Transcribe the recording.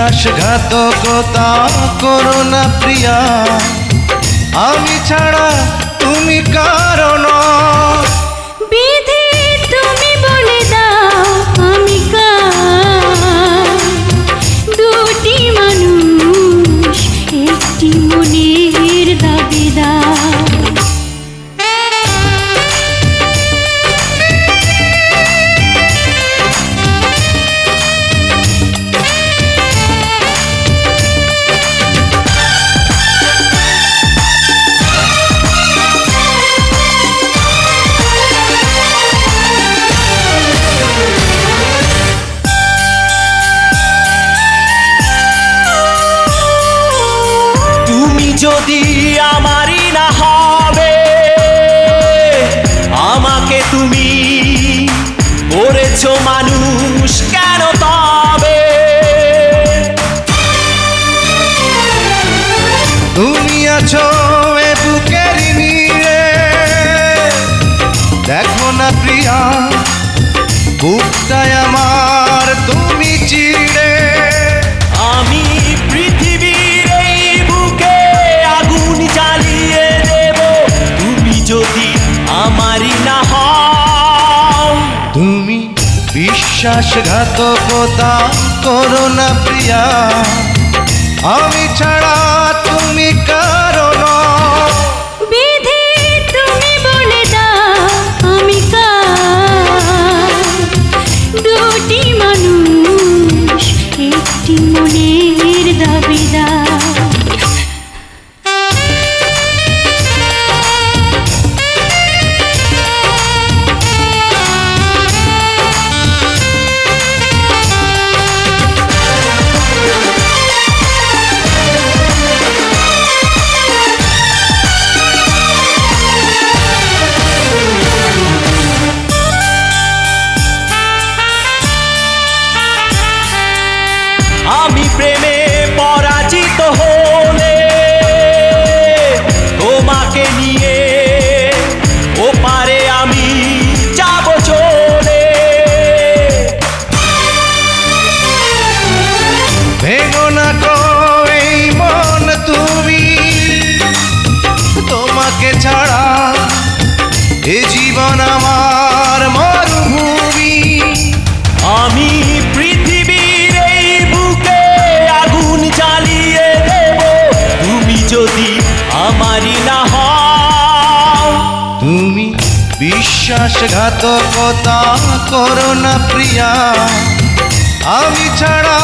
বিশ্বাসঘাতকতা করো না প্রিয়া, আমি ছাড়া তুমি কারণ। বিধি তুমি বলে দাও আমি কার, দুটি মানুষ একটি মনের দাবিদার। যদি আমারই না হবে, আমাকে তুমি করেছো মানুষ কেন তবে? তুমি আছো এ বুকের নীড়ে, দেখো না প্রিয়া বুকটায় আমার তুমি চিড়ে। আমি পৃথিবীর এই বুকে আগুন জ্বালিয়ে দেব, তুমি যদি আমারই না হও। তুমি বিশ্বাসঘাতকতা করো না প্রিয়া, আমি ছাড়া তুমি কারণ। বিধি তুমি বলে দাও আমি কার, দুটি মানুষ একটি মনের দাবিদার। আমি প্রেমে পরাজিত হলে তোমাকে নিয়ে ওপারে আমি যাব চলে। ভেঙো না গো এই মন তুমি, তোমাকে ছাড়া এ জীবন আমার মরুভূমি। আমি পৃথিবীর এই বুকে আগুন জ্বালিয়ে দেব, তুমি যদি আমারই না হও। তুমি বিশ্বাসঘাতকতা করো না প্রিয়া, আমি ছাড়া